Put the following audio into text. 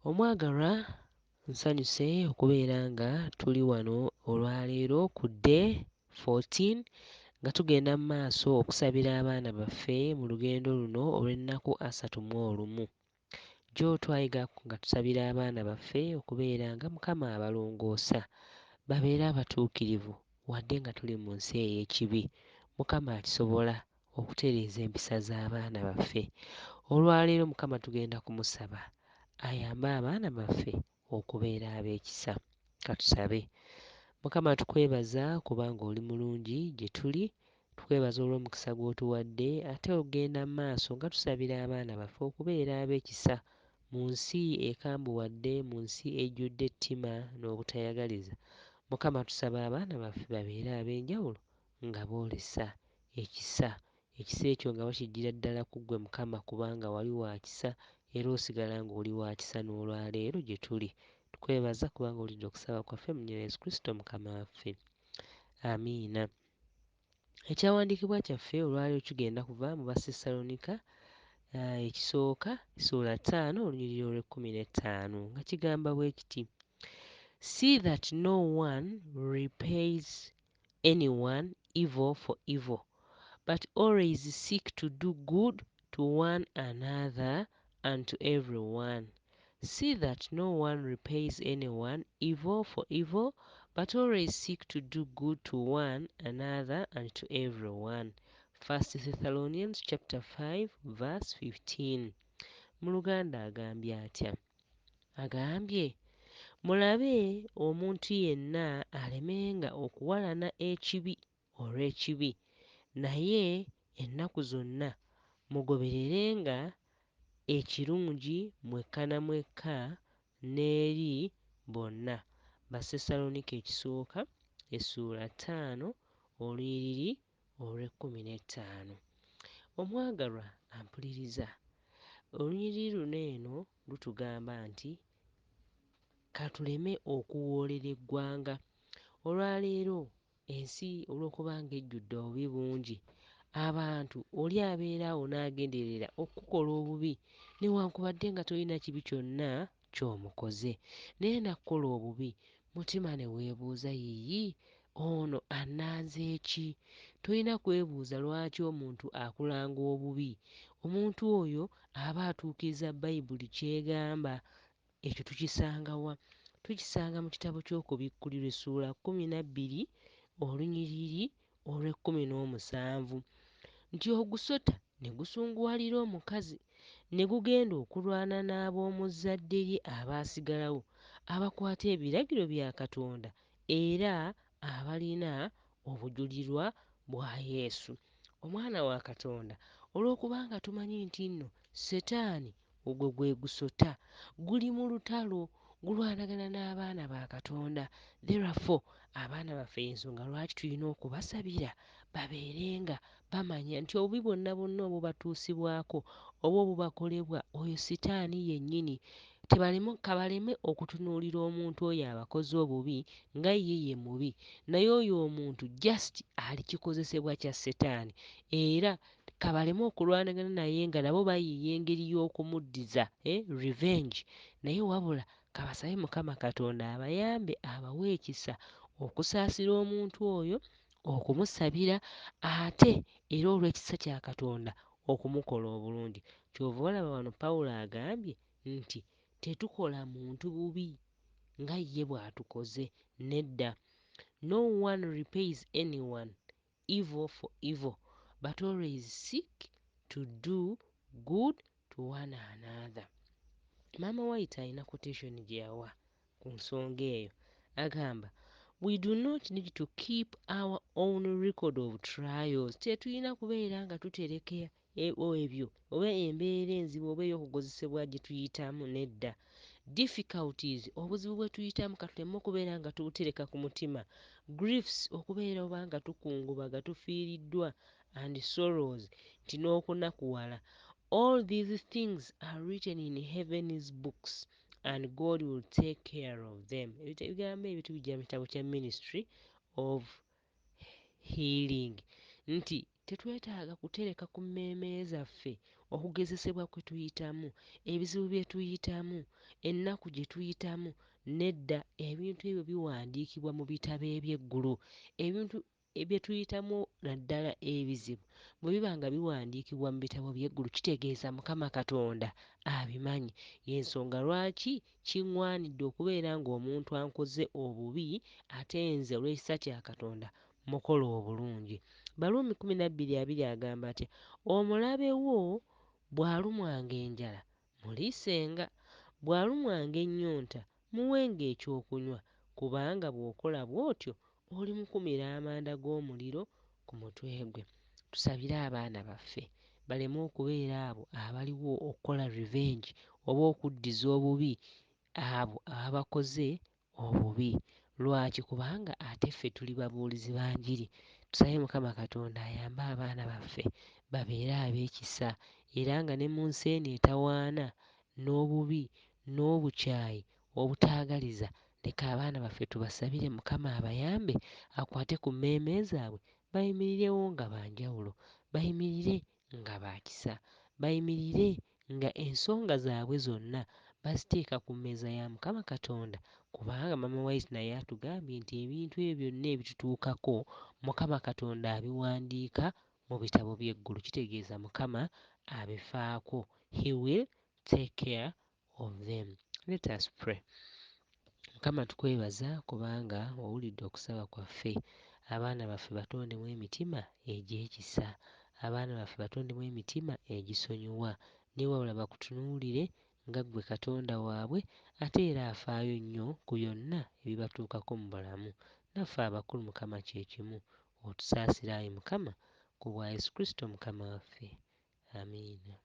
Omwagalwa, nsanyuse okubeera nga tuli wano olwaleero ku day 14 nga tugenda mu maaso okusabira abaana baffe mu lugendo luno olw'ennaku 31. Jjo twayiga nga tusabira abaana baffe okubeera nga Mukama abalongoosa, babeere abatuukirivu wadde nga tuli mu nsi ey'ekibi. Mukama akisobola okutereeza empisa z'abaana baffe. Olwaleero Mukama tugenda kumusaba ayambe abaana baffe okubeera ab'ekisa. Katusabe. Mukama tukwebaza kubanga oli mulungi gye tuli, tukwebaza olw'omukisa gw'otuwadde ate ogenda mu maaso nga tusabira abaana baffe okubeera ab'ekisa mu nsi ekambuwadde, mu nsi ejjudde ettima n'obutayagaliza. Mukama tusaba abaana baffe babeere ab'enjawulo nga boolesa ekisa. Ekisa ekyo nga bakijjira ddala ku ggwe Mukama kubanga wali wa kisa era osigala ng'oli wa kisa n'olwaleero gye tuli. Tukwebaza kubanga olidde okusaba kwaffe mu nnyina Yesu Kristo Mukama waffe. Amiina. Ekyawandiikibwa kyaffe olwaleero kigenda kuva mu Basessaloniika ekisooka ssuula 5 olunyiriri olw'15 nga kigamba bwe kiti: See that no one repays anyone evil for evil, but always seek to do good to one another and to everyone. See that no one repays anyone evil for evil, but always seek to do good to one another and to everyone. 1 Thessalonians chapter 5 verse 15. Mu Luganda agambye atya? Agambye, mulabe omuntu yenna alemenga okuwalana ekibi olw'ekibi, naye ennaku zonna mugobererenga ekirungi mwekka na mwekka n'eri bonna. Basessaloniika ekisooka essuula 5 olunyiriri olw'15. Omwagalwa ampuliriza, olunyiriri luno eno lutugamba nti katuleme okuwoolera eggwanga. Olwaleero ensi olw'okuba ng'ejjudde obubi bungi, abantu oli abeera awo n'agenderera okukola obubi newankubadde nga tolina kibi kyonna ky'omukoze, naye nakkola obubi, mutima ne weebuuza yiyi ono annanze ki? Tolina kwebuuza lwaki omuntu akulanga obubi. Omuntu oyo aba atuukiriza Bayibuli ky'egamba. Ekyo tukisanga wa? Tukisanga mu kitabo ky'Okubikkulirwa essuula 12 olunyiriri olw'17 nti ogusota ne gusunguwalira omukazi ne gugenda okulwana n'ab'omu zzadde lye abaasigalawo abakwata ebiragiro bya Katonda era abalina obujulirwa bwa Yesu. Omwana wa Katonda, olw'okubanga tumanyi nti nno Setaani ogwo gwe gusota, guli mu lutalo, gulwanagana n'abaana ba Katonda. Therefore abaana baffe ensonga lwaki tulina okubasabira babeerenga bamanya nti obubi bwonna bwonna obubatuusibwako oba obubakolebwa oyo Setaani yennyini. Kabaleme okutunuulira omuntu oyo abakoze obubi nga ye mubi, naye oyo omuntu just ali kikozesebwa kya Setaani, era kabaleme okulwanagana naye nga nabo bayiiya engeri y'okumuddiza revenge, naye wabula kabasabe Mukama Katonda abayambe abawe ekisa okusaasira omuntu oyo, okumusabira ate era olw'ekisa kya Katonda okumukola obulungi. Kyova olaba wano Pawulo agambye nti tetukola muntu bubi nga ye bw'atukoze, nedda. No one repays anyone evil for evil, but always seek to do good to one another. Maama White alina quotation gye yawa ku nsonga eyo, agamba we do not need to keep our own record of trials. Tetulina kubeera nga tutereka ebyo oba embeera enzibu oba ey'okugozesebwa gye tuyitamu, nedda. Difficulties, obuzibu bwe tuyitamu katuleme okubeera nga tubutereka ku mutima. Griefs, okubeera oba nga tukungubaga tufiiriddwa, and sorrows, nti n'okunakuwala. All these things are written in heaven's books and God will take care of them. Ebigambo ebyo tubijja mu kitabo kya Ministry of Healing, nti tetwetaaga kutereka ku mmeeme zaffe okugezesebwa kwe tuyitamu, ebizibu bye tuyitamu, ennaku gye tuyitamu. Nedda, ebintu ebyo biwandiikibwa mu bitabo eby'eggulu. Ebintu bye tuyitamu naddala ebizibu bwe biba nga biwandiikibwa mu bitabo by'eggulu, kitegeeza Mukama Katonda abimanyi. Y'ensonga lwaki kiŋŋwanidde okubeera ng'omuntu ankoze obubi ate nze olw'ekisa kya Katonda mukola obulungi. Baluumi 12:2 agamba atya? Omulabe wo bw'alumwanga enjala muliisenga, bw'alumwanga ennyonta muwenga ekyokunywa, kubanga bw'okola bw'otyo oli mukumira amanda g'omuliro ku mutwe gwe. Tusabire abaana baffe baleme okubeera abo abaliwo okukola revenge oba okuddiza obubi abo abakoze obubi. Lwaki? Kubanga ate ffe tuli babuulizi ba njiri. Tusabe Mukama Katonda ayambe abaana baffe babeere ab'ekisa, era nga ne mu nsi eno etawaana n'obubi n'obukyayi obutaagaliza, leka abaana baffe tubasabire Mukama abayambe akwate ku mmeeme zaabwe, bayimirirewo nga banjawulo, bayimirire nga baakisa, bayimirire nga ensonga zaabwe zonna baziteeka ku mmeeza ya Mukama Katonda. Kubanga Mama Wise naye atugambye nti ebintu ebyo byonna ebitutuukako Mukama Katonda abiwandiika mu bitabo by'eggulu. Kitegeeza Mukama abifaako. He will take care of them. Let us pray. Mukama tukwebaza kubanga owulidde okusaba kwaffe. Abaana baffe batondemu emitima egy'ekisa, abaana baffe batondemu emitima egisonyiwa, ne wabula bakutunuulire nga ggwe Katonda waabwe, ate era afaayo nnyo ku byonna ebibatuukako mu bulamu. Naffe abakulu Mukama kye kimu. Otusaasire Ayi Mukama, ku bwa Yesu Kristo Mukama waffe. Amiina.